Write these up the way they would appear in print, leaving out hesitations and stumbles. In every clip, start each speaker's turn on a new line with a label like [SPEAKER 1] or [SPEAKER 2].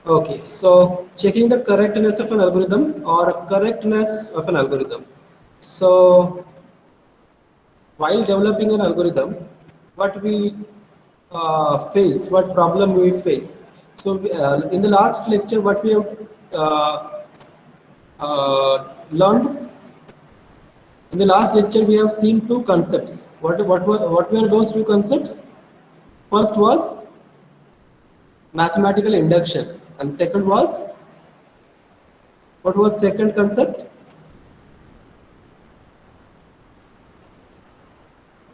[SPEAKER 1] Okay, so checking the correctness of an algorithm or correctness of an algorithm. So while developing an algorithm, what we face, what problem we face. So in the last lecture, what we have learned in the last lecture, we have seen two concepts. What were those two concepts? First was mathematical induction, and second was, what was second concept?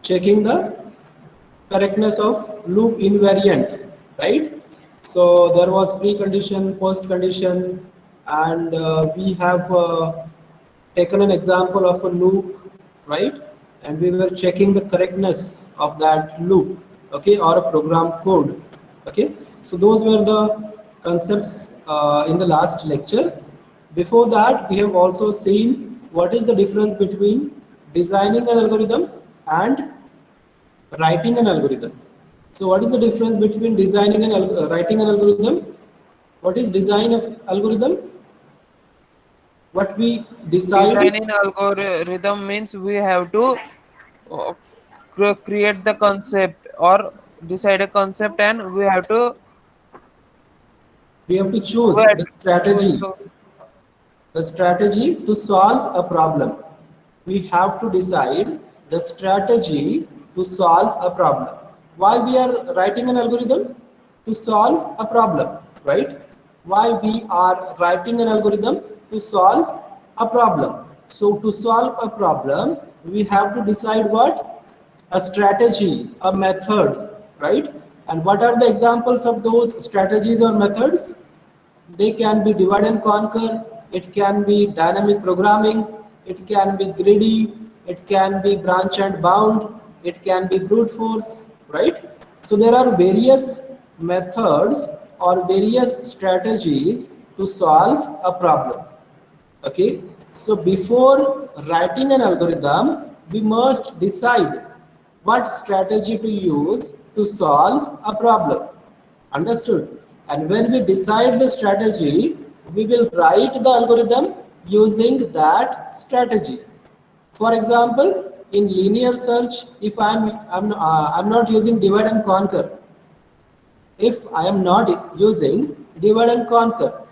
[SPEAKER 1] Checking the correctness of loop invariant, right? So there was precondition, post condition, and we have taken an example of a loop, right? And we were checking the correctness of that loop, okay, or a program code, okay. So those were the concepts in the last lecture. Before that, we have also seen what is the difference between designing an algorithm and writing an algorithm. So what is the difference between designing and writing an algorithm? What is design of algorithm? What we decide,
[SPEAKER 2] Designing algorithm means we have to uh, create the concept or decide a concept, and
[SPEAKER 1] we have to
[SPEAKER 2] we
[SPEAKER 1] choose
[SPEAKER 2] have
[SPEAKER 1] the
[SPEAKER 2] to choose
[SPEAKER 1] strategy, the strategy to solve a problem. We have to decide the strategy to solve a problem. Why we are writing an algorithm? To solve a problem, right? Why we are writing an algorithm? To solve a problem. So to solve a problem, we have to decide what? A strategy, a method, right? And what are the examples of those strategies or methods? They can be divide and conquer, it can be dynamic programming, it can be greedy, it can be branch and bound, it can be brute force, right? So there are various methods or various strategies to solve a problem. Okay, so before writing an algorithm, we must decide what strategy to use to solve a problem. Understood? And when we decide the strategy, we will write the algorithm using that strategy. For example, in linear search, if I'm not using divide and conquer, if I am not using divide and conquer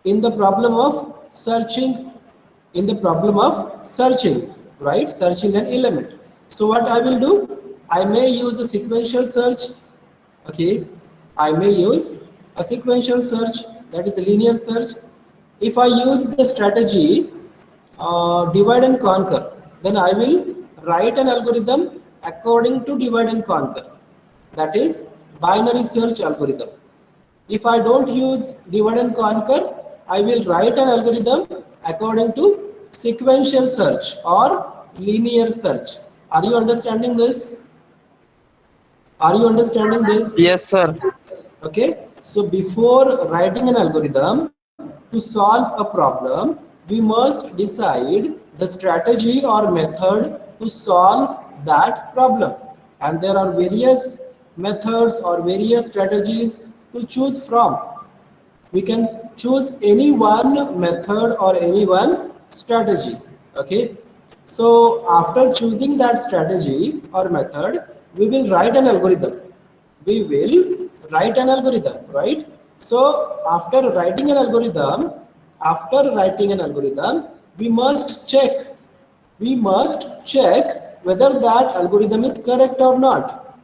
[SPEAKER 1] in the problem of searching, in the problem of searching, right? Searching an element. So what I will do? I may use a sequential search, okay. I may use a sequential search, that is a linear search. If I use the strategy divide and conquer, then I will write an algorithm according to divide and conquer, that is binary search algorithm. If I don't use divide and conquer, I will write an algorithm according to sequential search or linear search. Are you understanding this? Are you understanding this?
[SPEAKER 2] yes sir.
[SPEAKER 1] Okay, so before writing an algorithm to solve a problem, we must decide the strategy or method to solve that problem. And there are various methods or various strategies to choose from. We can choose any one method or any one strategy, okay. So after choosing that strategy or method, we will write an algorithm, we will write an algorithm, right? So after writing an algorithm, we must check, whether that algorithm is correct or not,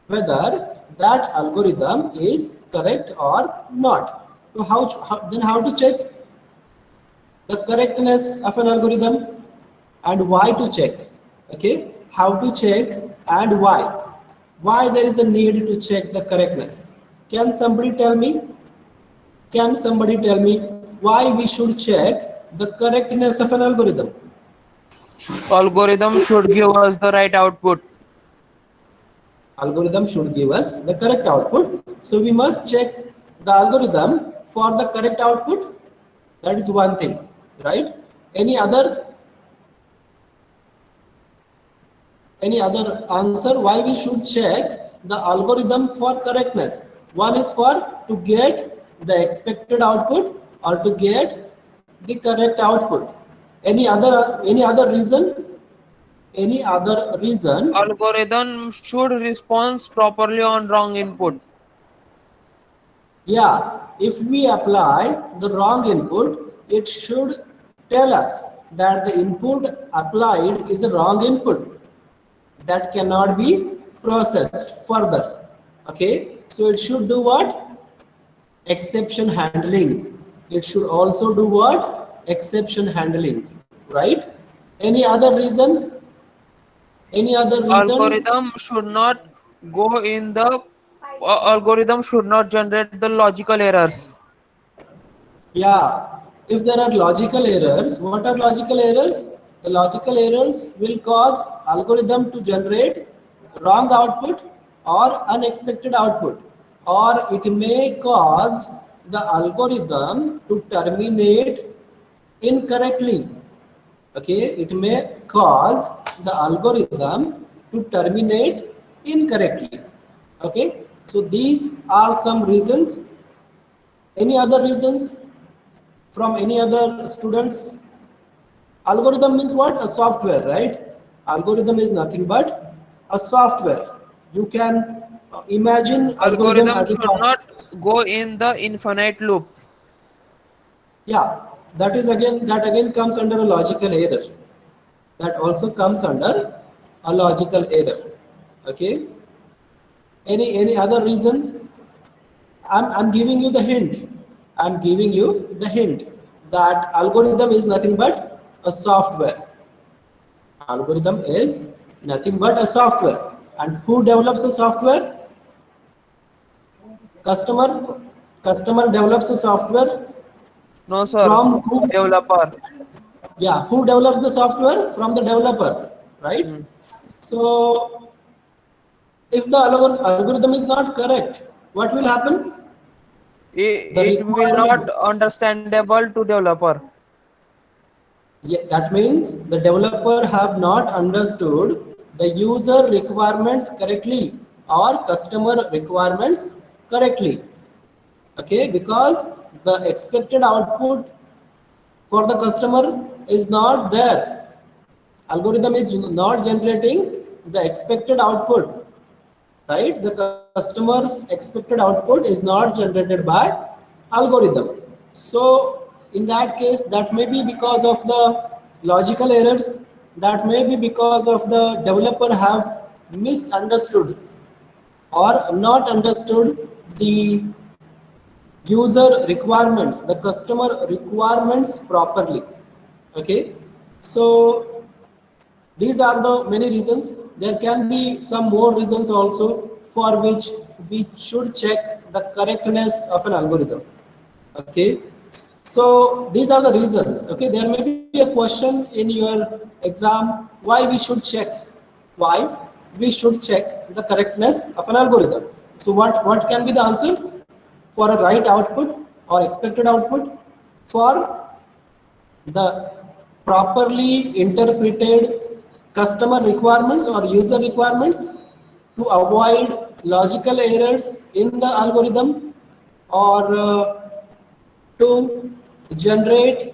[SPEAKER 1] whether that algorithm is correct or not. So how to check the correctness of an algorithm and why to check? Okay, how to check and why? Why there is a need to check the correctness? Can somebody tell me? Can somebody tell me why we should check the correctness of an algorithm?
[SPEAKER 2] Algorithm should give us the right output.
[SPEAKER 1] Algorithm should give us the correct output. So we must check the algorithm for the correct output. That is one thing, right? Any other answer why we should check the algorithm for correctness? One is for to get the expected output or to get the correct output. Any other reason? Any other reason?
[SPEAKER 2] Algorithm should respond properly on wrong input.
[SPEAKER 1] Yeah, if we apply the wrong input, it should tell us that the input applied is a wrong input that cannot be processed further. Okay, so it should do what? Exception handling. It should also do what? Exception handling, right? Any other reason? Any other reason?
[SPEAKER 2] Algorithm should not go in the algorithm should not generate the logical errors.
[SPEAKER 1] Yeah, if there are logical errors, what are logical errors? The logical errors will cause algorithm to generate wrong output or unexpected output, or it may cause the algorithm to terminate incorrectly. Okay, it may cause the algorithm to terminate incorrectly. Okay, so these are some reasons. Any other reasons from any other students? Algorithm means what? A software, right? Algorithm is nothing but a software. You can imagine algorithm
[SPEAKER 2] Algorithm
[SPEAKER 1] as a
[SPEAKER 2] should
[SPEAKER 1] software.
[SPEAKER 2] not go in the infinite loop.
[SPEAKER 1] Yeah, that again comes under a logical error. That also comes under a logical error. Okay. Any other reason? I'm giving you the hint. I'm giving you the hint that algorithm is nothing but a software. Algorithm is nothing but a software. And who develops a software? Customer. Customer develops a software
[SPEAKER 2] No, sir.
[SPEAKER 1] from who?
[SPEAKER 2] Developer.
[SPEAKER 1] Yeah, who develops the software? From the developer, right?
[SPEAKER 2] Hmm.
[SPEAKER 1] So if the algorithm is not correct, what will happen? The
[SPEAKER 2] It will not
[SPEAKER 1] requirements.
[SPEAKER 2] understandable to developer.
[SPEAKER 1] Yeah, that means the developer have not understood the user requirements correctly or customer requirements correctly. Okay, because the expected output for the customer is not there. Algorithm is not generating the expected output, right? The customer's expected output is not generated by algorithm. So in that case, that may be because of the logical errors, that may be because of the developer have misunderstood or not understood the user requirements, the customer requirements properly. Okay, so these are the many reasons. There can be some more reasons also for which we should check the correctness of an algorithm. Okay, so these are the reasons. Okay, there may be a question in your exam why we should check, why we should check the correctness of an algorithm. So what can be the answers for a right output or expected output, for the properly interpreted customer requirements or user requirements, to avoid logical errors in the algorithm, or to generate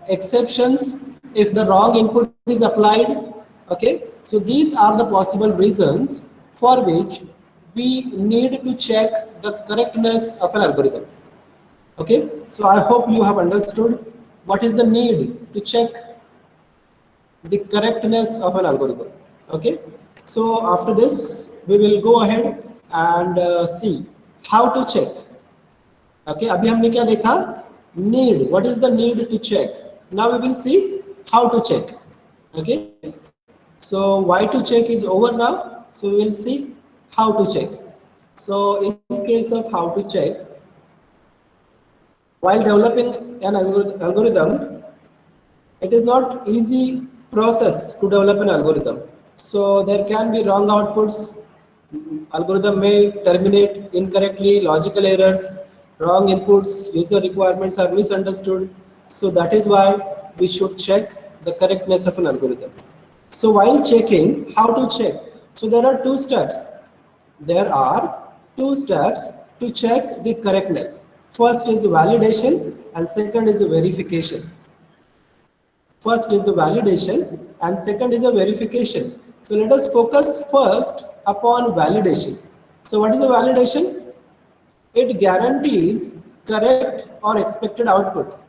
[SPEAKER 1] exceptions if the wrong input is applied. Okay, so these are the possible reasons for which we need to check the correctness of an algorithm. Okay, so I hope you have understood what is the need to check the correctness of an algorithm. Okay, so after this we will go ahead and see how to check. Okay, अभी हमने क्या देखा? Need. What is the need to check? Now we will see how to check. Okay, so why to check is over now. So we will see how to check. So in case of how to check, while developing an algorithm, it is not easy process to develop an algorithm. So there can be wrong outputs. Algorithm may terminate incorrectly, logical errors, wrong inputs, user requirements are misunderstood. So that is why we should check the correctness of an algorithm. So while checking, how to check? So there are two steps. There are two steps to check the correctness. First is validation and second is verification. First is a validation and second is a verification. So let us focus first upon validation. So what is a validation? It guarantees correct or expected output.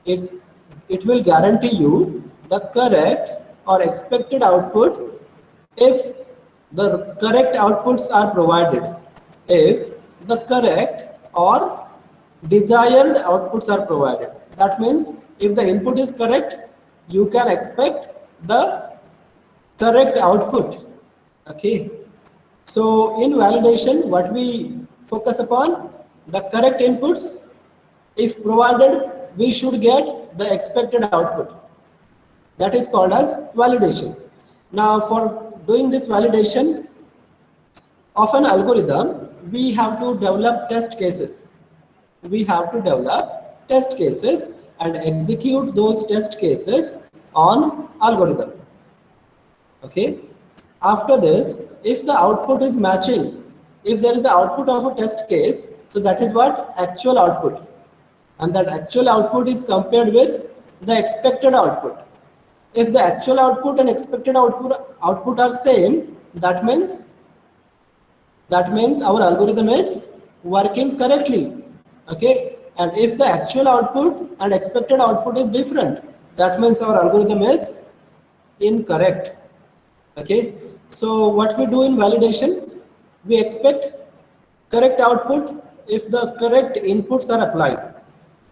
[SPEAKER 1] It, it will guarantee you the correct or expected output if the correct outputs are provided. If the correct or desired outputs are provided. That means if the input is correct, you can expect the correct output. Okay. So in validation, what we focus upon, the correct inputs. If provided, we should get the expected output. That is called as validation. Now for doing this validation of an algorithm, we have to develop test cases. We have to develop test cases and execute those test cases on algorithm. Okay. After this, if the output is matching, if there is an output of a test case, so that is what actual output, and that actual output is compared with the expected output. If the actual output and expected output are same, that means our algorithm is working correctly. Okay, and if the actual output and expected output is different, that means our algorithm is incorrect. Okay, so what we do in validation, we expect correct output if the correct inputs are applied.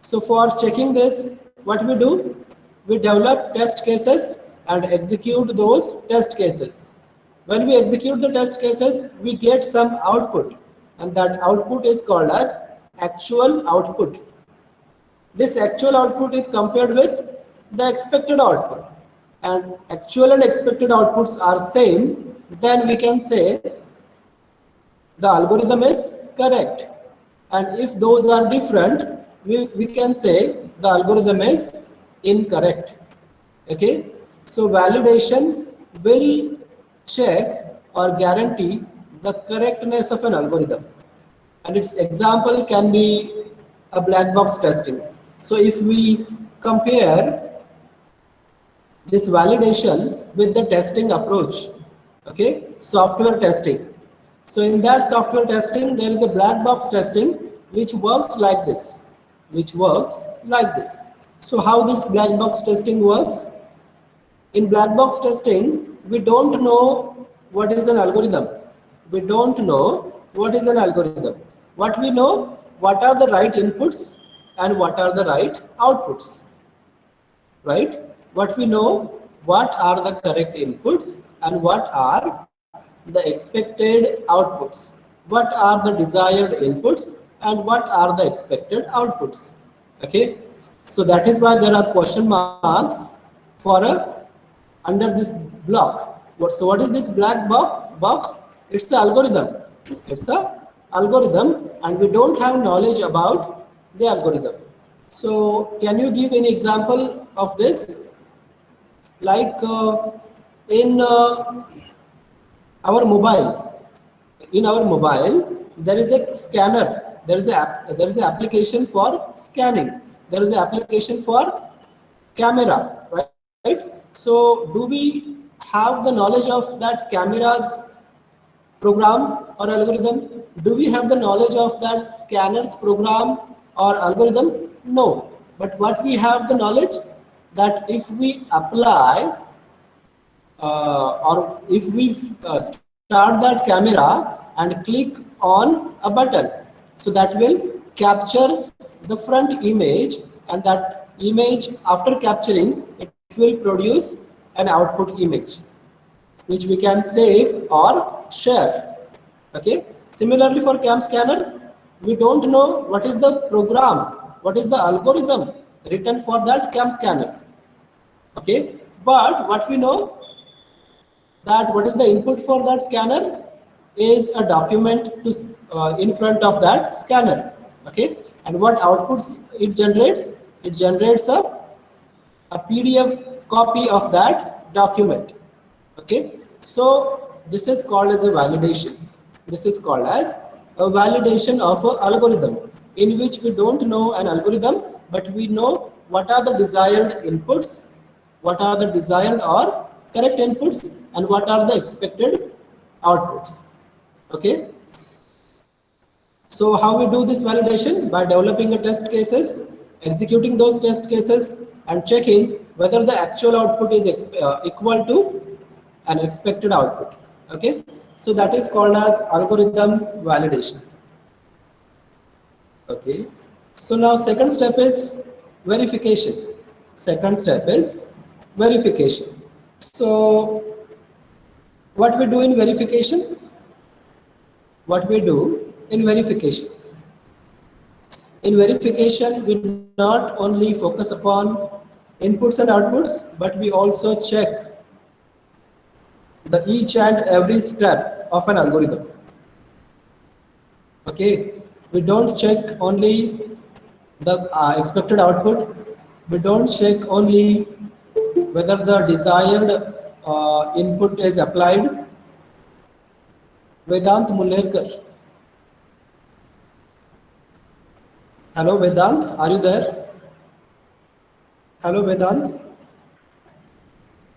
[SPEAKER 1] So for checking this, what we do, we develop test cases and execute those test cases. When we execute the test cases, we get some output, and that output is called as actual output. This actual output is compared with the expected output, and actual and expected outputs are same, then we can say the algorithm is correct. And if those are different, we can say the algorithm is incorrect. Okay, so validation will check or guarantee the correctness of an algorithm, and its example can be a black box testing. So if we compare this validation with the testing approach, okay, software testing. So in that software testing, there is a black box testing which works like this, So how this black box testing works? In black box testing, we don't know what is an algorithm. What we know, what are the right inputs and what are the right outputs, right? What we know, what are the correct inputs and what are the expected outputs, what are the desired inputs and what are the expected outputs. Okay, so that is why there are question marks for under this block. So what is this black box? It's the algorithm. And we don't have knowledge about the algorithm. So can you give any example of this? Like in our mobile, there is a scanner. There is an application for scanning. There is an application for camera, right? So do we have the knowledge of that camera's program or algorithm? Do we have the knowledge of that scanner's program or algorithm? No. But what we have the knowledge, that if we apply or if we start that camera and click on a button, so that will capture the front image, and that image, after capturing, it will produce an output image which we can save or share. Okay, similarly for cam scanner, we don't know what is the program, what is the algorithm written for that cam scanner. Okay, but what we know, that what is the input for that scanner is a document to in front of that scanner. Okay, and what outputs it generates? It generates a PDF copy of that document. Okay, so this is called as a validation. a validation of an algorithm, in which we don't know an algorithm, but we know what are the desired inputs, what are the desired or correct inputs, and what are the expected outputs. Okay. So how we do this validation? By developing a test cases, executing those test cases, and checking whether the actual output is equal to an expected output. Okay. So that is called as algorithm validation. Okay. So now second step is verification. Second step is verification. So what we do in verification? What we do in verification? In verification, we not only focus upon inputs and outputs, but we also check the each and every step of an algorithm. Okay, we don't check only the expected output. We don't check only whether the desired input is applied. Vedant Mullerkar. Hello, Vedant. Are you there? Hello, Vedant.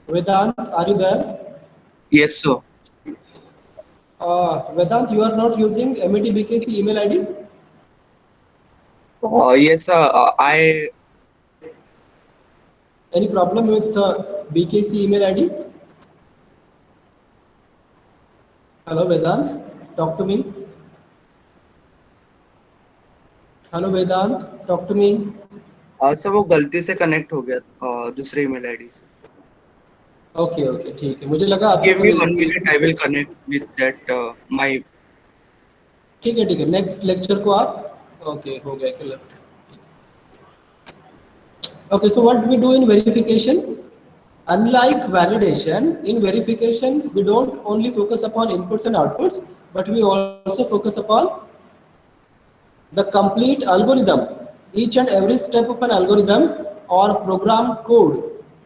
[SPEAKER 1] Vedant, are you there?
[SPEAKER 3] Yes, sir.
[SPEAKER 1] Vedant, you are not using MET-BKC email ID?
[SPEAKER 3] Yes, sir. I
[SPEAKER 1] Any problem with BKC email ID? Hello, Vedant. Talk to me. Hello, Vedant. Talk to me.
[SPEAKER 3] Sir वो गलती से connect हो गया दूसरे email ID से.
[SPEAKER 1] Okay okay ठीक है, मुझे लगा आपको
[SPEAKER 3] Give me 1 minute. I will connect with that my.
[SPEAKER 1] ठीक है नेक्स्ट लेक्चर को आप ओके हो गया कि left. Okay, so what we do in verification? Unlike validation, in verification we don't only focus upon inputs and outputs, but we also focus upon the complete algorithm, each and every step of an algorithm or program code.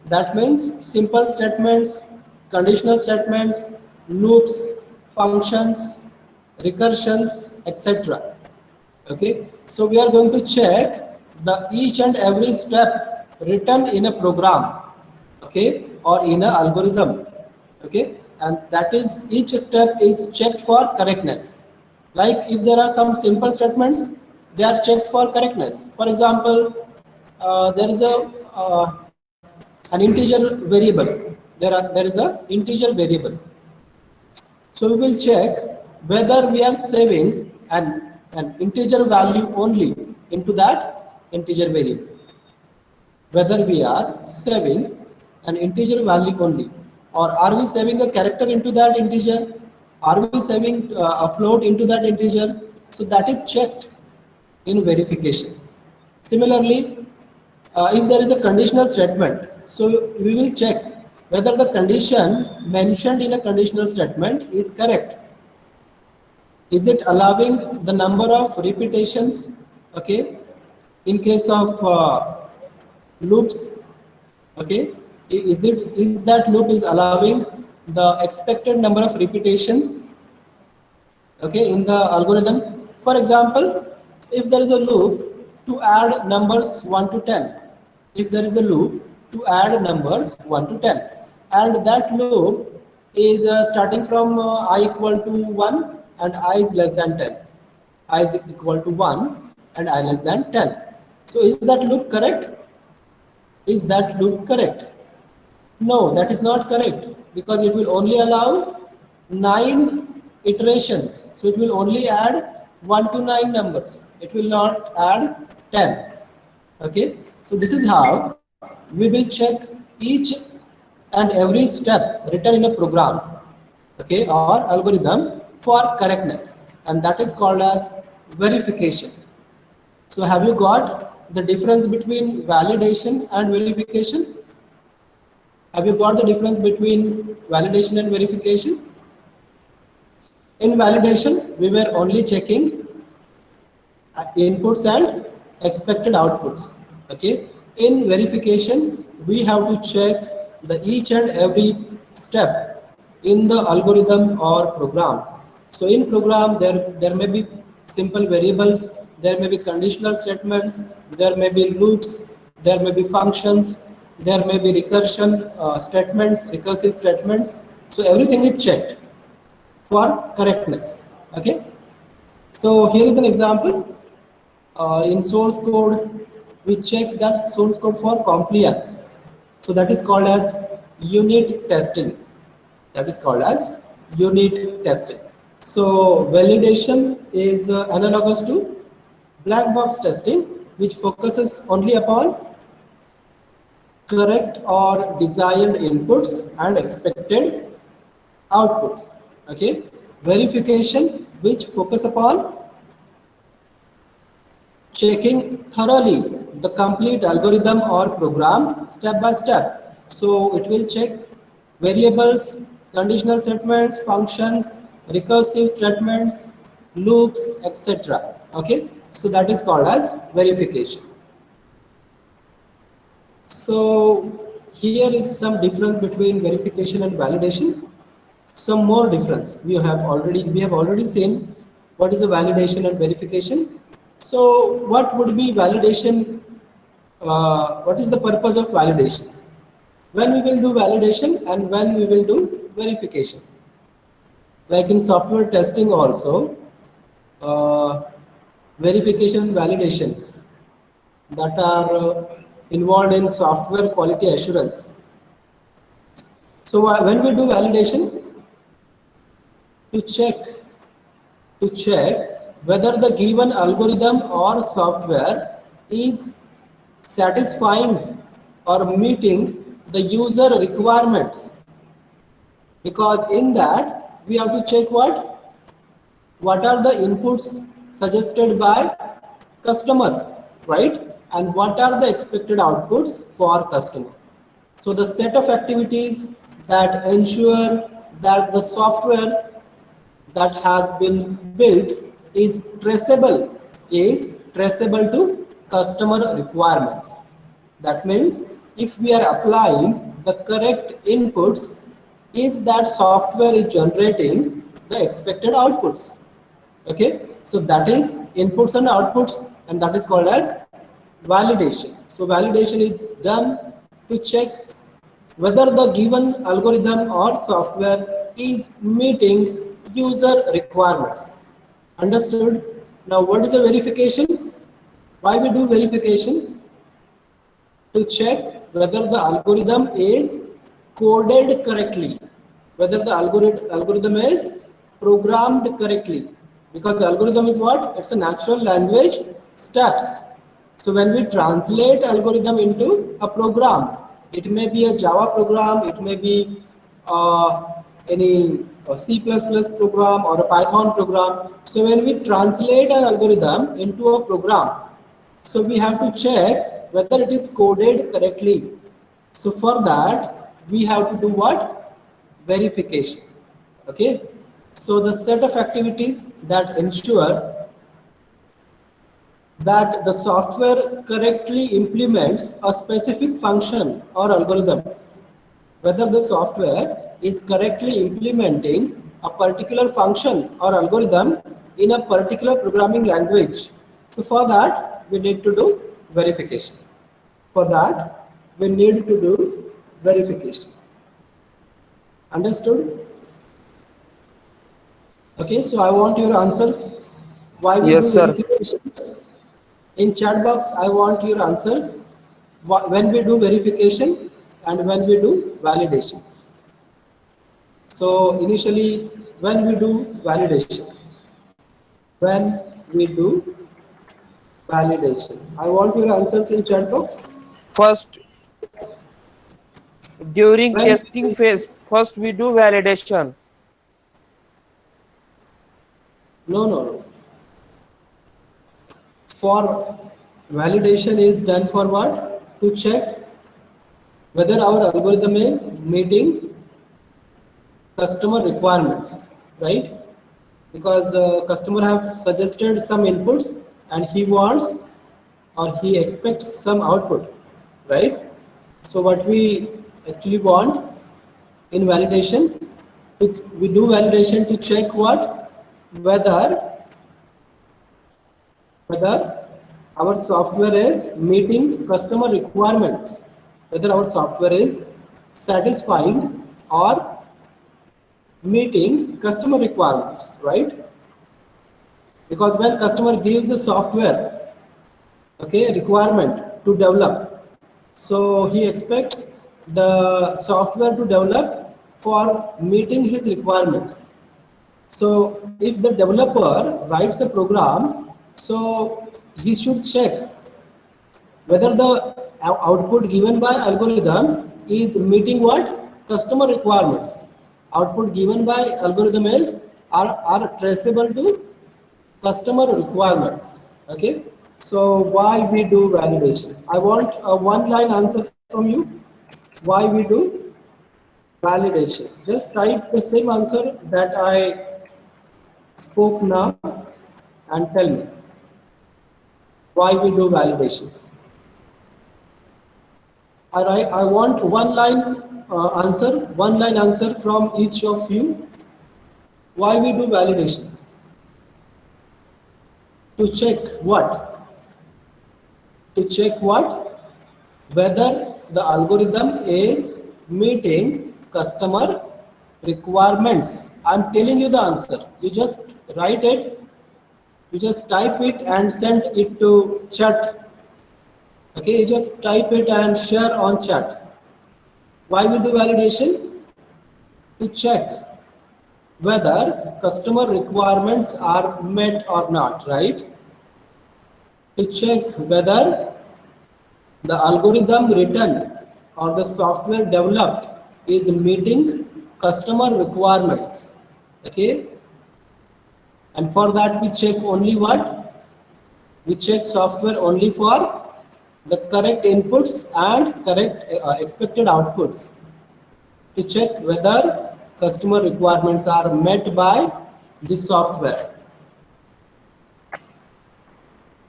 [SPEAKER 1] That means simple statements, conditional statements, loops, functions, recursions, etc. Okay, so we are going to check the each and every step written in a program, okay, or in an algorithm. Okay, and that is each step is checked for correctness. Like if there are some simple statements, they are checked for correctness. For example, there is a an integer variable. There is a integer variable. So we will check whether we are saving an integer value only into that integer variable. Whether we are saving an integer value only, or are we saving a character into that integer? Are we saving a float into that integer? So that is checked in verification. Similarly, if there is a conditional statement, so we will check whether the condition mentioned in a conditional statement is correct. Is it allowing the number of repetitions? Okay, in case of loops, okay, is that loop is allowing the expected number of repetitions, okay, in the algorithm. For example, if there is a loop to add numbers 1 to 10, if there is a loop to add numbers 1 to 10, and that loop is starting from I equal to 1 and I is less than 10, I is equal to 1 and I less than 10. So is that loop correct? Is that loop correct? No, that is not correct, because it will only allow 9 iterations. So it will only add 1 to 9 numbers. It will not add 10. Okay. So this is how we will check each and every step written in a program, okay, or algorithm for correctness, and that is called as verification. So have you got the difference between validation and verification? Have you got the difference between validation and verification? In validation, we were only checking inputs and expected outputs. Okay. In verification, we have to check the each and every step in the algorithm or program. So in program, there may be simple variables, there may be conditional statements, there may be loops, there may be functions, there may be recursion statements, recursive statements. So everything is checked for correctness. Okay. So here is an example. In source code, we check the source code for compliance. So that is called as unit testing. That is called as unit testing. So validation is analogous to black box testing, which focuses only upon correct or desired inputs and expected outputs. Okay. Verification, which focus upon checking thoroughly the complete algorithm or program step by step. So it will check variables, conditional statements, functions, recursive statements, loops, etc. Okay, so that is called as verification. So here is some difference between verification and validation. Some more difference we have already seen what is a validation and verification. So what would be validation? What is the purpose of validation? When we will do validation and when we will do verification. Like in software testing also, verification and validations that are involved in software quality assurance. So when we do validation, to check whether the given algorithm or software is satisfying or meeting the user requirements, because in that we have to check what are the inputs suggested by customer, right, and what are the expected outputs for customer. So the set of activities that ensure that the software that has been built is traceable to customer requirements. That means if we are applying the correct inputs, is that software is generating the expected outputs. Okay, so that is inputs and outputs, and that is called as validation. So validation is done to check whether the given algorithm or software is meeting user requirements. Understood? Now what is a verification? Why we do verification? To check whether the algorithm is coded correctly, whether the algorithm is programmed correctly, because the algorithm is what? It's a natural language steps. So when we translate algorithm into a program, it may be a Java program, it may be any C++ program or a Python program. So when we translate an algorithm into a program, so we have to check whether it is coded correctly. So for that we have to do what? Verification. Okay, so the set of activities that ensure that the software correctly implements a specific function or algorithm, whether the software is correctly implementing a particular function or algorithm in a particular programming language. So for that we need to do verification. For that we need to do verification. Understood? Okay, so I want your answers. Why we
[SPEAKER 2] Yes,
[SPEAKER 1] do
[SPEAKER 2] sir.
[SPEAKER 1] verification? In chat box, I want your answers when we do verification and when we do validations. So initially, when we do validation, I want your answers in chat box.
[SPEAKER 2] First, during
[SPEAKER 1] When
[SPEAKER 2] testing phase, first we do validation.
[SPEAKER 1] no. For validation is done for what? To check whether our algorithm is meeting customer requirements, right? Because customer have suggested some inputs and he wants or he expects some output, right? So what we actually want in validation, we do validation to check what? Whether whether our software is meeting customer requirements, whether our software is satisfying or meeting customer requirements, right? Because when customer gives a software, okay, requirement to develop, so he expects the software to develop for meeting his requirements. So if the developer writes a program, so he should check whether the output given by algorithm is meeting what? Customer requirements. Output given by algorithm is are traceable to customer requirements. Okay. So why we do validation? I want a one line answer from you. Why we do validation? Just type the same answer that I spoke now and tell me why we do validation. I want one line answer from each of you. Why we do validation? To check what? To check what? Whether the algorithm is meeting customer requirements. I'm telling you the answer. You just write it, you just type it and send it to chat. Okay, you just type it and share on chat. Why we do validation? To check whether customer requirements are met or not, right? To check whether the algorithm written or the software developed is meeting customer requirements. Okay, and for that we check only what? We check software only for the correct inputs and correct expected outputs, to check whether customer requirements are met by the software.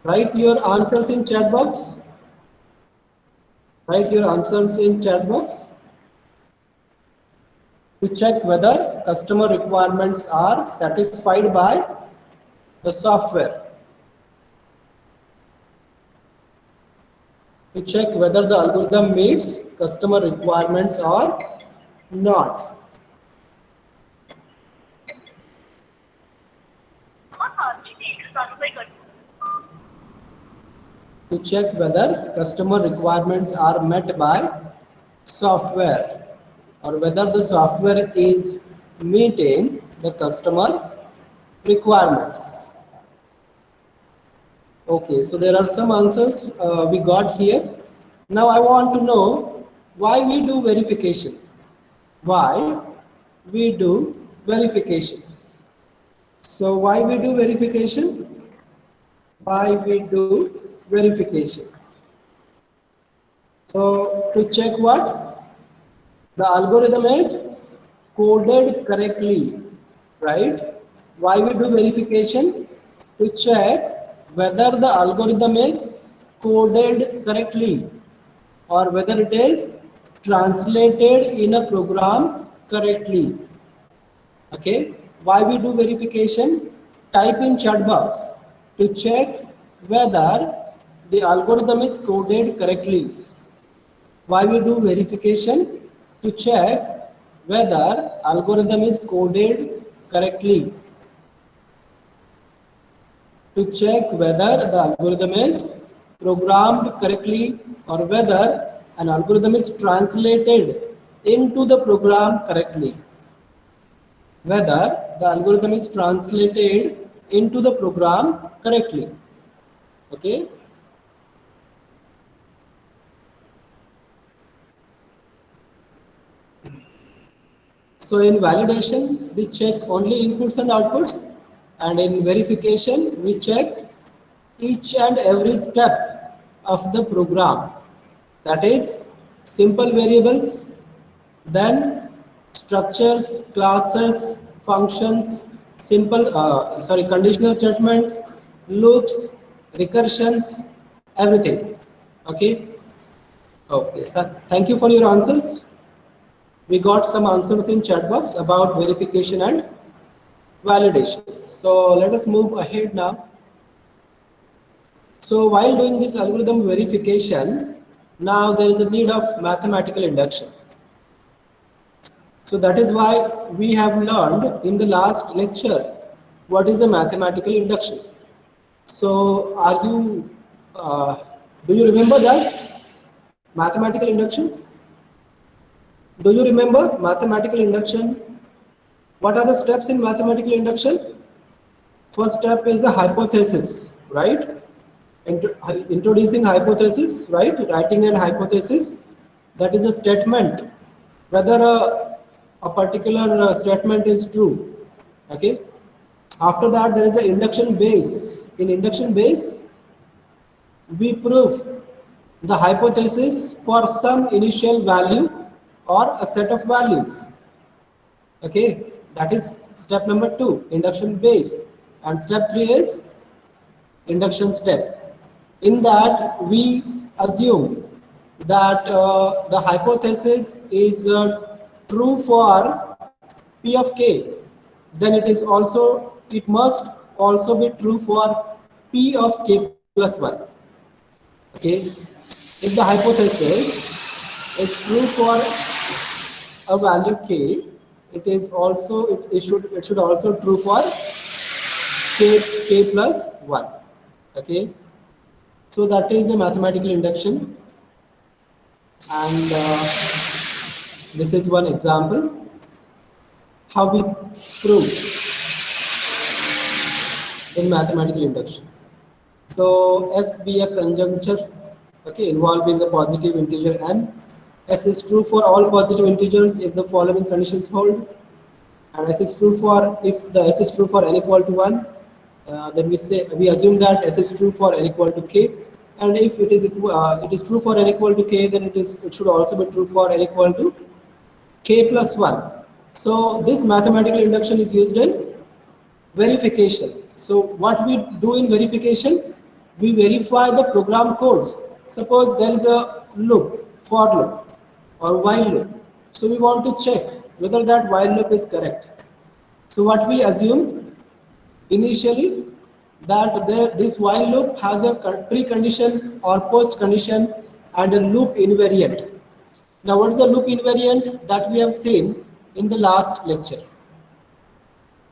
[SPEAKER 1] Write your answers in chat box. Write your answers in chat box. To check whether customer requirements are satisfied by the software. To check whether the algorithm meets customer requirements or not. To check whether customer requirements are met by software, or whether the software is meeting the customer requirements. Okay, so there are some answers we got here. Now I want to know why we do verification. Why we do verification? So why we do verification? Why we do verification? So to check what? The algorithm is coded correctly, right? Why we do verification? To check whether the algorithm is coded correctly or whether it is translated in a program correctly. Okay, why we do verification? Type in chat box to check whether the algorithm is coded correctly. Why we do verification? To check whether algorithm is coded correctly. To check whether the algorithm is programmed correctly or whether an algorithm is translated into the program correctly. Whether the algorithm is translated into the program correctly. Okay. So in validation, we check only inputs and outputs, and in verification, we check each and every step of the program. That is simple variables, then structures, classes, functions, conditional statements, loops, recursions, everything. Okay. Okay. So thank you for your answers. We got some answers in chat box about verification and validation. So let us move ahead now. So while doing this algorithm verification, now there is a need of mathematical induction. So that is why we have learned in the last lecture what is a mathematical induction. So are you, do you remember that mathematical induction? Do you remember mathematical induction? What are the steps in mathematical induction? First step is a hypothesis, right? Introducing hypothesis, right? Writing an hypothesis, that is a statement whether a particular statement is true. Okay. After that, there is an induction base. In induction base, we prove the hypothesis for some initial value or a set of values. Okay, that is step number 2, induction base. And step 3 is induction step. In that, we assume that the hypothesis is true for P of k, then it must also be true for P of k plus 1. Okay, if the hypothesis is true for a value k, it should also true for k plus 1. Okay, so that is a mathematical induction, and this is one example how we prove in mathematical induction. So S be a conjuncture, okay, involving a positive integer n. S is true for all positive integers if the following conditions hold, and S is true for, if the S is true for n equal to 1, then we assume that S is true for n equal to k, and if it is true for n equal to k, then it should also be true for n equal to k plus 1. So this mathematical induction is used in verification. So what we do in verification, we verify the program codes. Suppose there is a loop, for loop or while loop. So we want to check whether that while loop is correct. So what we assume initially, that this while loop has a precondition or post condition and a loop invariant. Now what is the loop invariant that we have seen in the last lecture?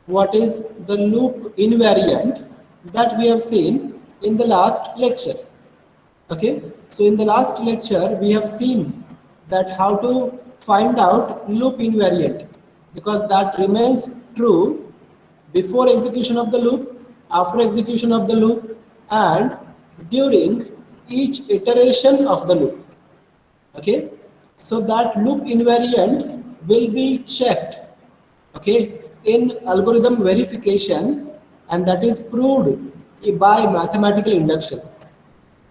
[SPEAKER 1] What is the loop invariant that we have seen in the last lecture? Okay, so in the last lecture we have seen that how to find out loop invariant, because that remains true before execution of the loop, after execution of the loop, and during each iteration of the loop. Okay, so that loop invariant will be checked, okay, in algorithm verification, and that is proved by mathematical induction.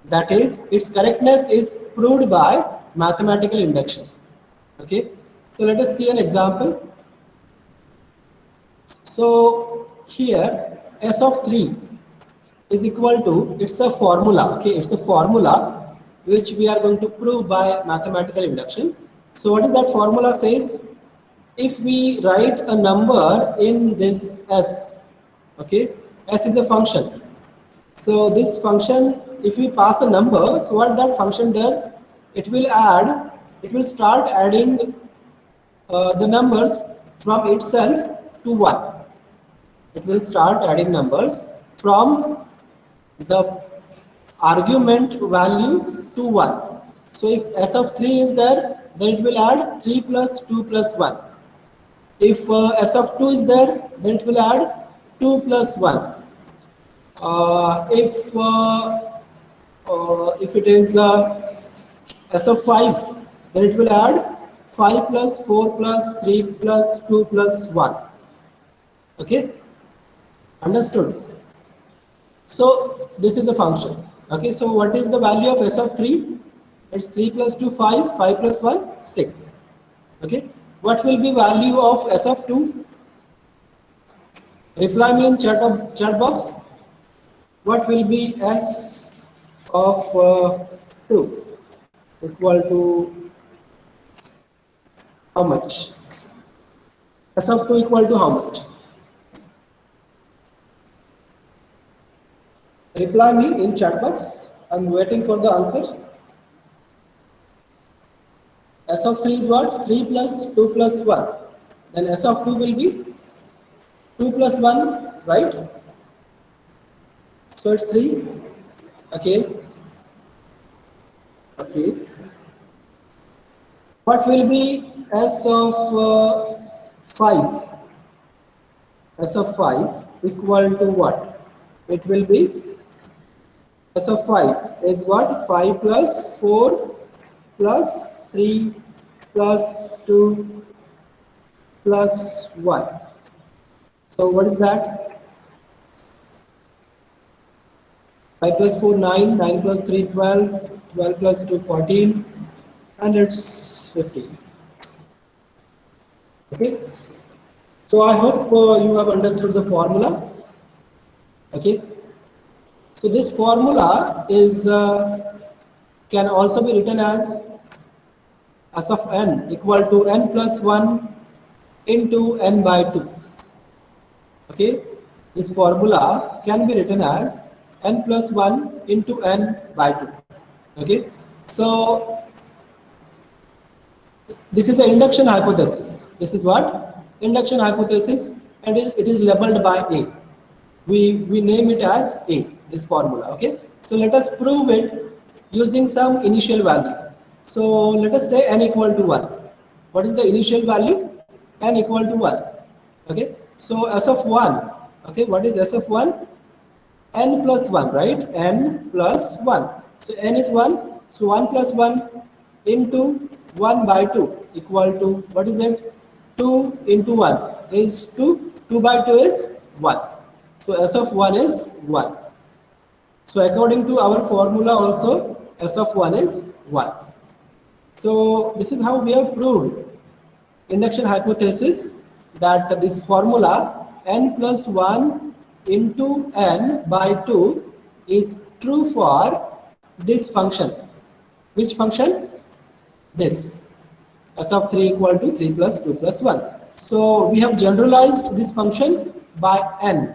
[SPEAKER 1] That is, its correctness is proved by mathematical induction. Okay, so let us see an example. So here S of 3 is equal to, it's a formula, okay, it's a formula which we are going to prove by mathematical induction. So what is that formula says? If we write a number in this S, okay, S is a function. So this function, if we pass a number, so what that function does, it will start adding the numbers from itself to 1. It will start adding numbers from the argument value to 1. So if S of 3 is there, then it will add 3 plus 2 plus 1. If S of 2 is there, then it will add 2 plus 1. If it is S of 5, then it will add 5 plus 4 plus 3 plus 2 plus 1. Okay, understood? So this is a function. Okay, so what is the value of S of 3? It's 3 plus 2, 5, 5 plus 1, 6. Okay, what will be value of S of 2? Reply me in chat box. What will be S of 2 equal to how much? S of 2 equal to how much? Reply me in chat box. I'm waiting for the answer. S of 3 is what? 3 plus 2 plus 1. Then S of 2 will be 2 plus 1, right? So it's 3. Okay. Okay. What will be S of 5? S of 5 equal to what? It will be S of 5 is what? 5 plus 4 plus 3 plus 2 plus 1. So what is that? 5 plus 4, 9, 9 plus 3, 12, 12 plus 2, 14, and it's 15. Okay. So I hope you have understood the formula. Okay. So this formula is can also be written as S of n equal to n plus 1 into n by 2. Okay. This formula can be written as n plus 1 into n by 2. Okay. So this is an induction hypothesis. This is what? Induction hypothesis, and it is labeled by A. We name it as A, this formula. Okay. So let us prove it using some initial value. So let us say n equal to 1. What is the initial value? N equal to 1. Okay. So S of 1. Okay. What is S of 1? N plus 1, right? N plus 1. So n is 1. So 1 plus 1 into 1 by 2 equal to, what is it? 2 into 1 is 2. 2 by 2 is 1. So S of 1 is 1. So according to our formula also, S of 1 is 1. So this is how we have proved induction hypothesis, that this formula n plus 1 into n by 2 is true for this function. Which function? This. S of 3 equal to 3 plus 2 plus 1. So we have generalized this function by n,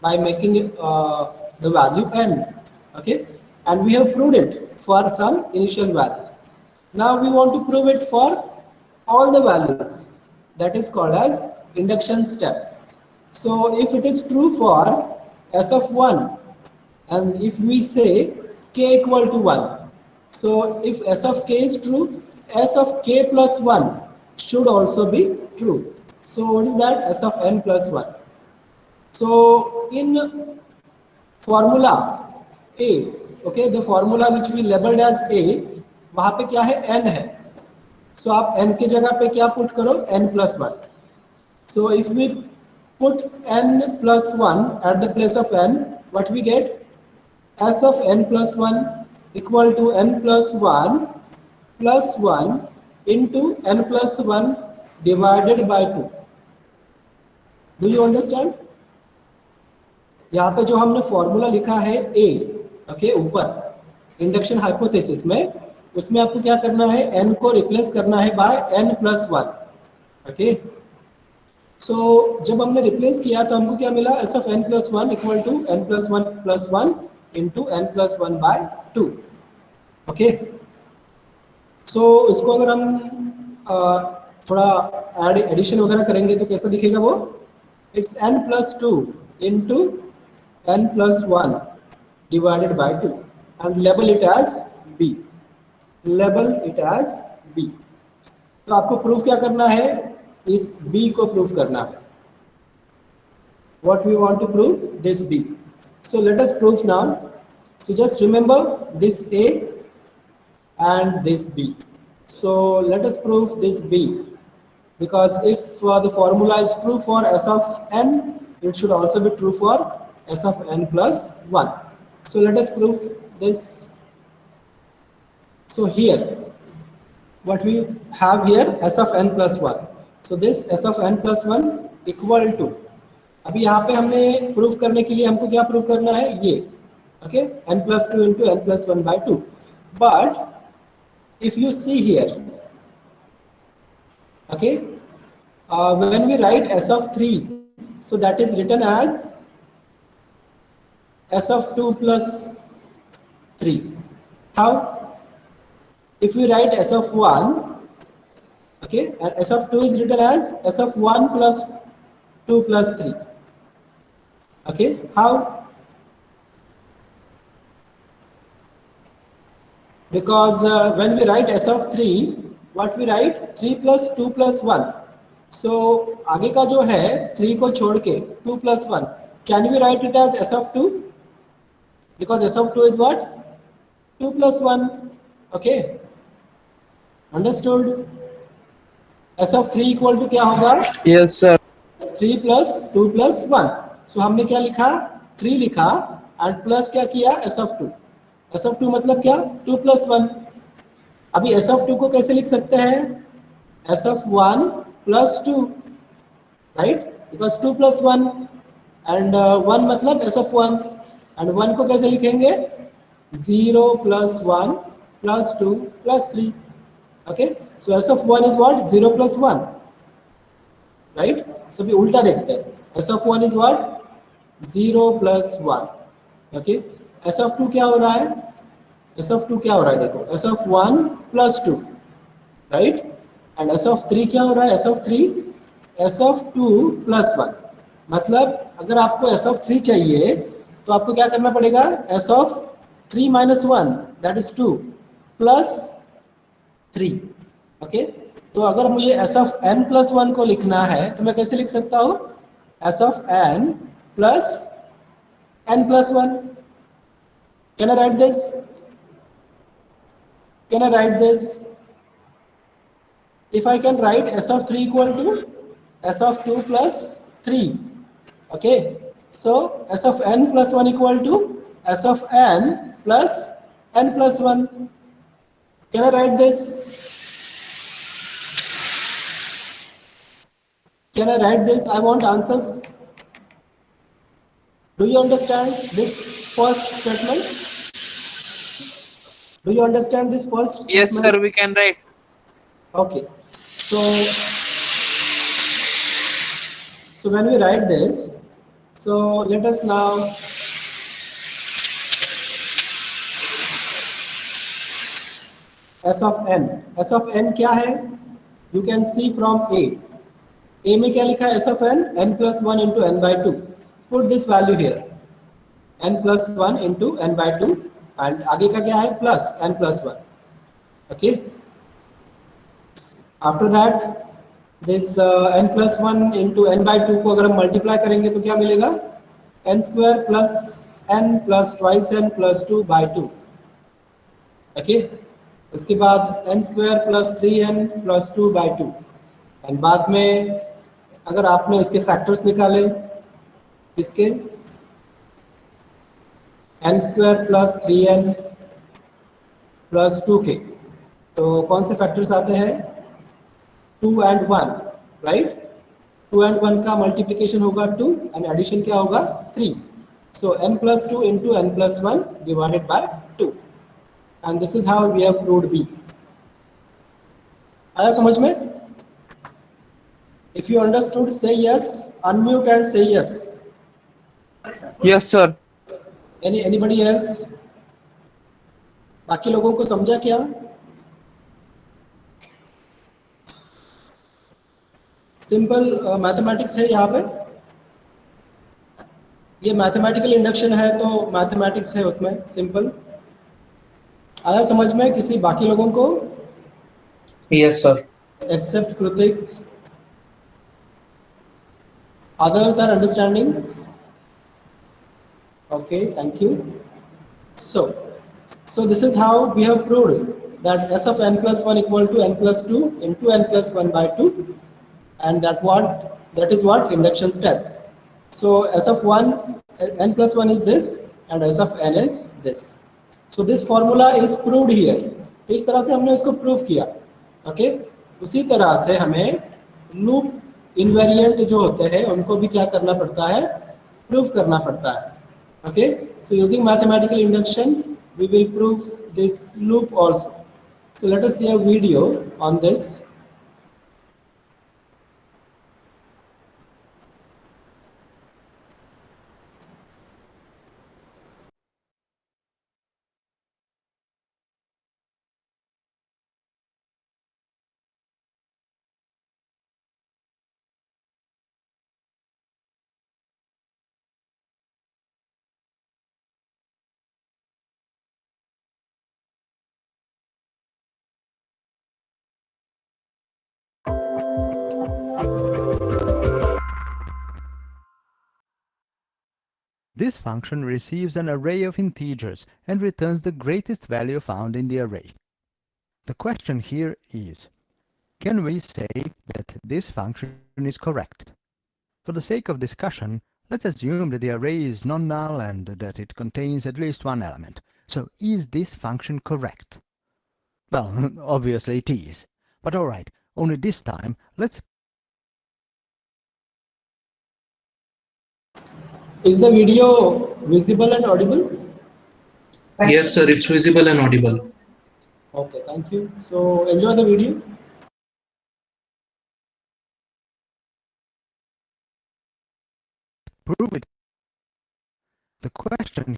[SPEAKER 1] by making it, the value n. Okay, and we have proved it for some initial value. Now we want to prove it for all the values. That is called as induction step. So if it is true for S of 1, and if we say k equal to 1, so if S of k is true, S of k plus 1 should also be true. So what is that? S of n plus 1. So in formula A, okay, the formula which we labeled as A, वहाँ पे क्या है? n है. So आप n के जगह पे क्या put करो? n plus 1. So if we put n plus 1 at the place of n, what we get? S of n plus 1 equal to n plus 1 plus 1 into n plus 1 divided by 2. Do you understand? यहाँ पे जो हमने formula लिखा है A, okay, ऊपर induction hypothesis में, उसमें आपको क्या करना है? n को रिप्लेस करना है बाय n प्लस 1. ओके. सो जब हमने रिप्लेस किया तो हमको क्या मिला? S of n plus 1 equal to n plus 1 plus 1 into n plus 1 by 2. Okay. So इसको अगर हम थोड़ा एडिशन वगैरह करेंगे तो कैसा दिखेगा वो? It's n plus 2 into n plus 1 divided by 2, and label it as B. Label it as B. तो आपको प्रूफ क्या करना है? इस B को प्रूफ करना है. What we want to prove? This B. So let us prove now. So just remember this A and this B. So let us prove this B, because if the formula is true for S of n, it should also be true for S of n plus 1. So let us prove this. So here, what we have here, S of n plus 1. So this S of n plus 1 equal to, अभी यहाँ पे हमने proof करने के लिए हमको क्या proof करना है? ये, okay, n plus 2 into n plus 1 by 2. But if you see here, okay, when we write S of 3, so that is written as s of 2 plus 3. How? If we write s of 1, okay, and s of 2 is written as s of 1 plus 2 plus 3. Okay, how? Because when we write s of 3, what we write 3 plus 2 plus 1. So आगे का जो है 3 को छोड़ के 2 plus 1, can we write it as s of 2? Because s of 2 is what? 2 plus 1. Okay, understood? s of 3 equal to क्या होगा?
[SPEAKER 2] Yes, sir.
[SPEAKER 1] 3 plus 2 plus 1. So हमने क्या लिखा? 3 लिखा and plus क्या किया? s of 2. s of 2 मतलब क्या? 2 plus 1. अभी s of 2 को कैसे लिख सकते हैं? s of 1 plus 2, right? Because 2 plus 1 and 1 मतलब s of 1 and 1 को कैसे लिखेंगे? 0 plus 1 plus 2 plus 3. Okay, so s of 1 is what? 0 plus 1, right? So अभी उल्टा देखते हैं. s of 1 is what? 0 plus 1. Okay, s of 2 क्या हो रहा है? s of 2 क्या हो रहा है? देखो, s of 1 plus 2, right? and s of 3 क्या हो रहा है? s of 3 s of 2 plus 1. मतलब अगर आपको s of 3 चाहिए तो आपको क्या करना पड़ेगा? s of 3 minus 1, that is 2 plus 3. Okay, तो अगर मुझे s of n plus 1 को लिखना है तो मैं कैसे लिख सकता हूँ? s of n plus n plus 1. Can I write this? Can I write this? If I can write s of 3 equal to s of 2 plus 3. Okay, so s of n plus 1 equal to s of n plus n plus 1. Can I write this? Can I write this? I want answers. Do you understand this first statement? Do you understand this first
[SPEAKER 2] Yes,
[SPEAKER 1] statement?
[SPEAKER 2] sir. We can write.
[SPEAKER 1] Okay, so when we write this, so let us now s of n. s of n क्या है? You can see from a. a में क्या लिखा है? s of n, n plus 1 into n by 2. Put this value here, n plus 1 into n by 2, and आगे का क्या है? Plus n plus 1. Okay. After that, this n plus 1 into n by 2 को अगर हम मल्टीप्लाई करेंगे तो क्या मिलेगा? n square plus n plus twice n plus 2 by 2. Okay, उसके बाद n square plus 3n plus 2 by 2. And बाद में अगर आपने इसके फैक्टर्स निकाले, इसके n square plus 3n plus 2k, तो कौन से फैक्टर्स आते हैं? 2 and 1, राइट? 2 and 1 का मल्टीप्लिकेशन होगा 2 एंड एडिशन क्या होगा? 3. सो n plus 2 into n plus 1 divided by 2. And this is how we have proved b. आया समझ में? If you understood, say yes. Unmute and say yes.
[SPEAKER 2] Yes, sir.
[SPEAKER 1] Anybody else? बाकी लोगों को समझा क्या? सिंपल मैथमेटिक्स है यहाँ पे. ये मैथमेटिकल इंडक्शन है तो मैथमेटिक्स है उसमें, सिंपल. आया समझ में किसी बाकी लोगों को?
[SPEAKER 3] Yes, sir.
[SPEAKER 1] Except Kritik. Others are understanding? Okay, thank you. So this is how we have proved that s of n plus 1 equal to n plus 2 into n plus 1 by 2, and that is what induction step. So s of 1, n plus 1 is this, and s of n is this. So this formula is proved here. तो इस तरह से हमने उसको prove किया. Okay, उसी तरह से हमें लूप इनवेरिएंट जो होते हैं उनको भी क्या करना पड़ता है? प्रूव करना पड़ता है. Okay, so using mathematical induction we will prove this loop also. So let us see a video on this.
[SPEAKER 4] This function receives an array of integers and returns the greatest value found in the array. The question here is, can we say that this function is correct? For the sake of discussion, let's assume that the array is non-null and that it contains at least one element. So is this function correct? Well, obviously it is. But alright, only this time, let's...
[SPEAKER 1] Is the video visible and audible?
[SPEAKER 3] Yes, sir, it's visible and audible.
[SPEAKER 1] Okay, thank you. So enjoy the video.
[SPEAKER 4] prove it. The question: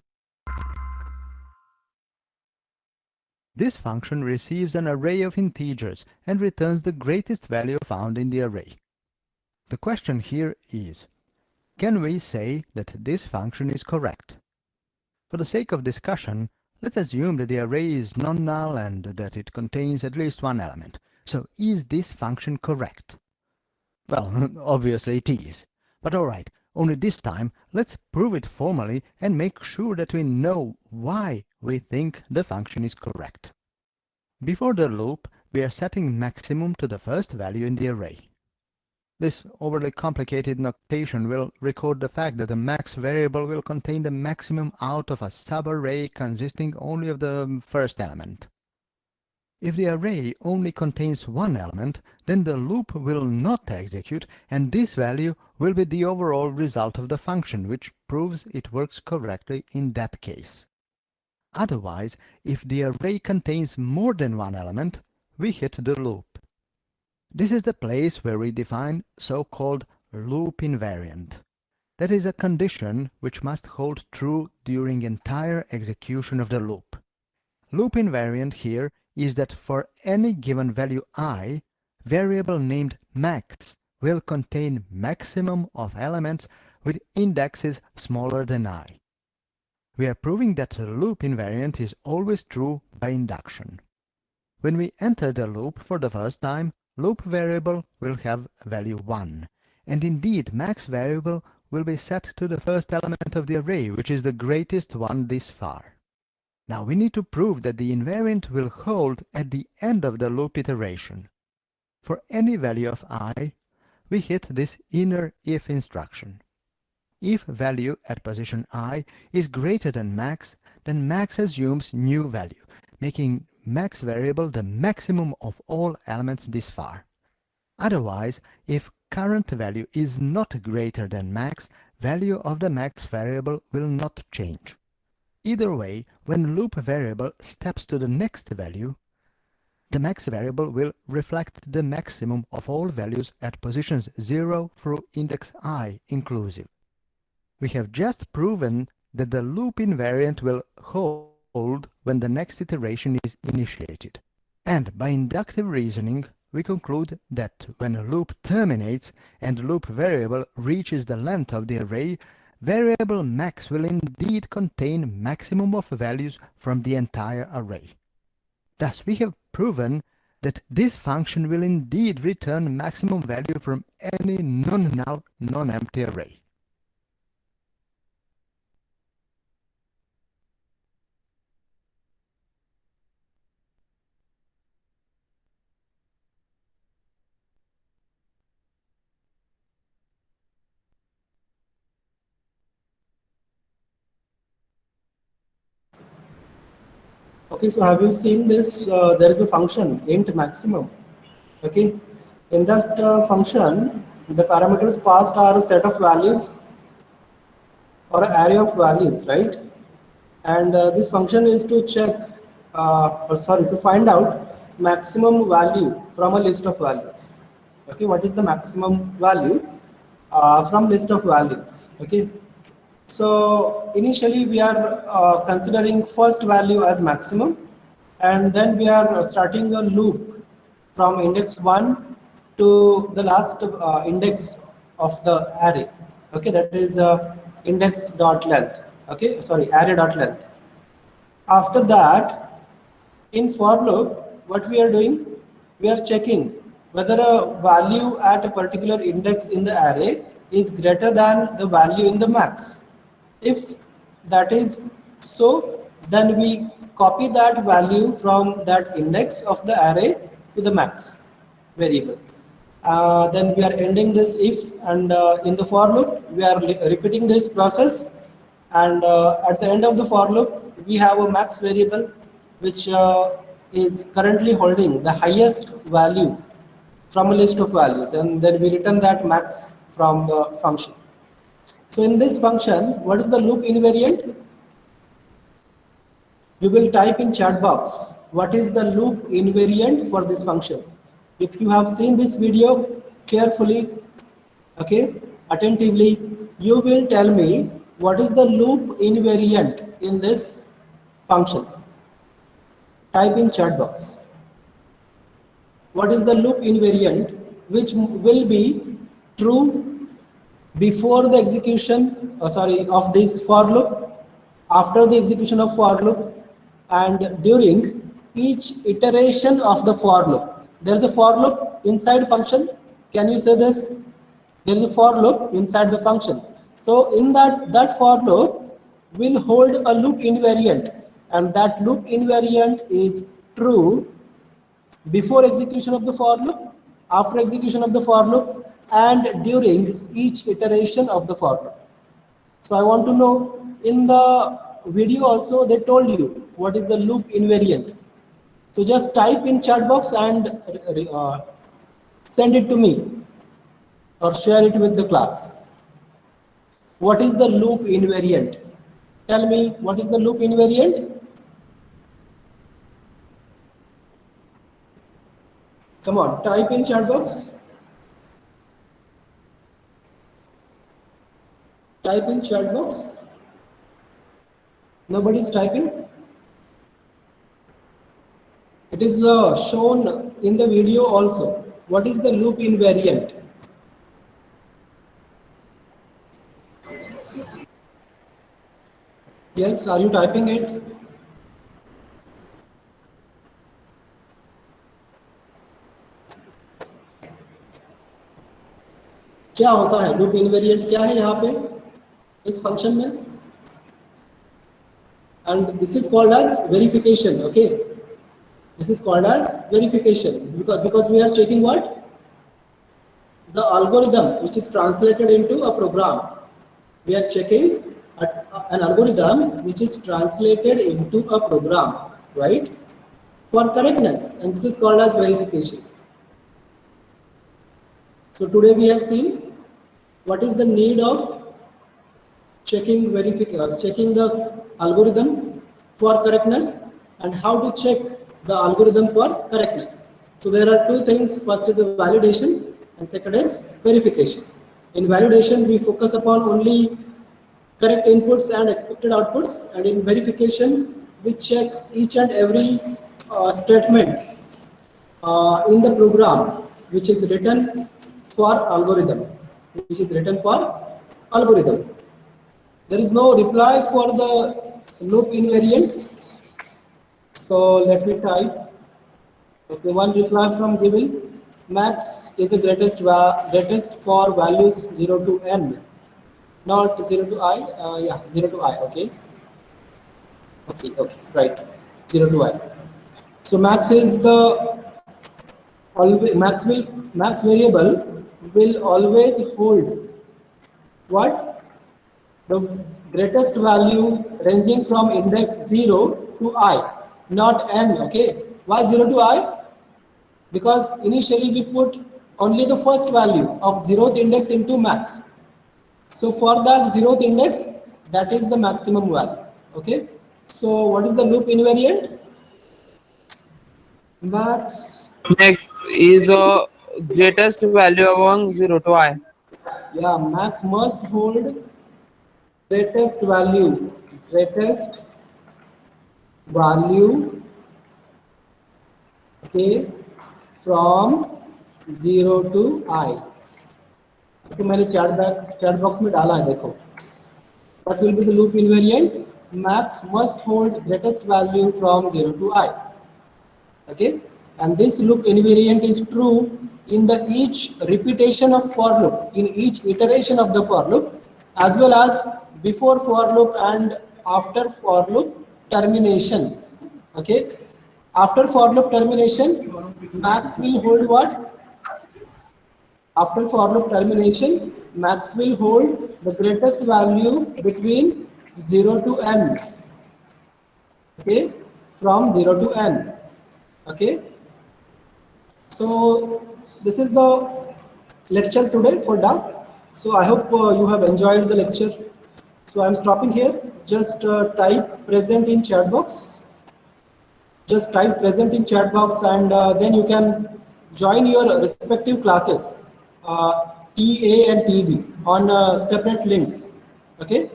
[SPEAKER 4] this function receives an array of integers and returns the greatest value found in the array. The question here is, can we say that this function is correct? For the sake of discussion, let's assume that the array is non-null and that it contains at least one element. So is this function correct? Well, obviously it is. But alright, only this time let's prove it formally and make sure that we know why we think the function is correct. Before the loop, we are setting maximum to the first value in the array. This overly complicated notation will record the fact that the max variable will contain the maximum out of a subarray consisting only of the first element. If the array only contains one element, then the loop will not execute, and this value will be the overall result of the function, which proves it works correctly in that case. Otherwise, if the array contains more than one element, we hit the loop. This is the place where we define so-called loop invariant. That is a condition which must hold true during entire execution of the loop. Loop invariant here is that for any given value I, variable named max will contain maximum of elements with indexes smaller than I. We are proving that the loop invariant is always true by induction. When we enter the loop for the first time, loop variable will have value 1, and indeed max variable will be set to the first element of the array, which is the greatest one this far. Now we need to prove that the invariant will hold at the end of the loop iteration. For any value of I, we hit this inner if instruction. If value at position I is greater than max, then max assumes new value, making max variable the maximum of all elements this far. Otherwise, if current value is not greater than max, value of the max variable will not change. Either way, when loop variable steps to the next value, the max variable will reflect the maximum of all values at positions 0 through index I inclusive. We have just proven that the loop invariant will hold when the next iteration is initiated. And by inductive reasoning, we conclude that when a loop terminates and the loop variable reaches the length of the array, variable max will indeed contain maximum of values from the entire array. Thus, we have proven that this function will indeed return maximum value from any non-null, non-empty array.
[SPEAKER 1] Okay, so have you seen this? There is a function int maximum. Okay, in that function, the parameters passed are a set of values or an array of values, right? And this function is to check, to find out maximum value from a list of values. Okay, what is the maximum value from list of values? Okay, so initially we are considering first value as maximum, and then we are starting a loop from index 1 to the last index of the array. Okay, that is index dot length. Okay, sorry, array dot length. After that, in for loop, what we are doing, we are checking whether a value at a particular index in the array is greater than the value in the max. If that is so, then we copy that value from that index of the array to the max variable. Then we are ending this if, and in the for loop we are repeating this process, and at the end of the for loop we have a max variable which is currently holding the highest value from a list of values, and then we return that max from the function. So in this function, what is the loop invariant? You will type in chat box what is the loop invariant for this function. If you have seen this video carefully, okay, attentively, you will tell me what is the loop invariant in this function. Type in chat box. What is the loop invariant which will be true before the execution of this for loop, after the execution of for loop, and during each iteration of the for loop. There is a for loop inside function. Can you say this? There is a for loop inside the function. So in that for loop will hold a loop invariant, and that loop invariant is true before execution of the for loop, after execution of the for loop, and during each iteration of the for loop. So I want to know, in the video also they told you what is the loop invariant. So just type in chat box and send it to me or share it with the class. What is the loop invariant? Tell me, what is the loop invariant? Come on, type in chat box. Type in chat box. Nobody is typing. It is shown in the video also. What is the loop invariant? Yes, are you typing it? क्या होता है loop invariant? क्या है यहाँ पे इस function में? And this is called as verification. Okay, this is called as verification because we are checking what? The algorithm which is translated into a program. We are checking an algorithm which is translated into a program, right, for correctness, and this is called as verification. So today we have seen what is the need of checking the algorithm for correctness, and how to check the algorithm for correctness. So there are two things. First is a validation and second is verification. In validation we focus upon only correct inputs and expected outputs, and in verification we check each and every statement in the program which is written for algorithm. There is no reply for the loop invariant. So let me type. Okay, one reply from Gibble. Max is the greatest for values 0 to n, not 0 to I. Yeah, 0 to I. Okay, right. 0 to I. So max is the max variable will always hold what? The greatest value ranging from index 0 to I, not n. Okay, why 0 to I? Because initially we put only the first value of 0th index into max. So for that 0th index, that is the maximum value. Okay, so what is the loop invariant? Max
[SPEAKER 2] is a greatest value among 0 to I.
[SPEAKER 1] Yeah, max must hold greatest value okay, from 0 to I. Okay, मैंने chat box में डाला है, देखो. What will be the loop invariant? Max must hold greatest value from 0 to I. Okay, and this loop invariant is true in the each repetition of for loop, in each iteration of the for loop, as well as before for loop and after for loop termination. Okay, after for loop termination, max will hold what? After for loop termination, max will hold the greatest value between 0 to n. Okay, from 0 to n. Okay, so this is the lecture today for DA. So I hope you have enjoyed the lecture. So I'm stopping here. Just type present in chat box. Just type present in chat box, and then you can join your respective classes, TA and TB, on separate links. Okay,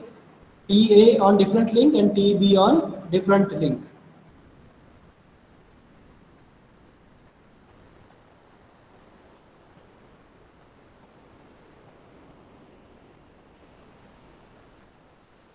[SPEAKER 1] TA on different link and TB on different link.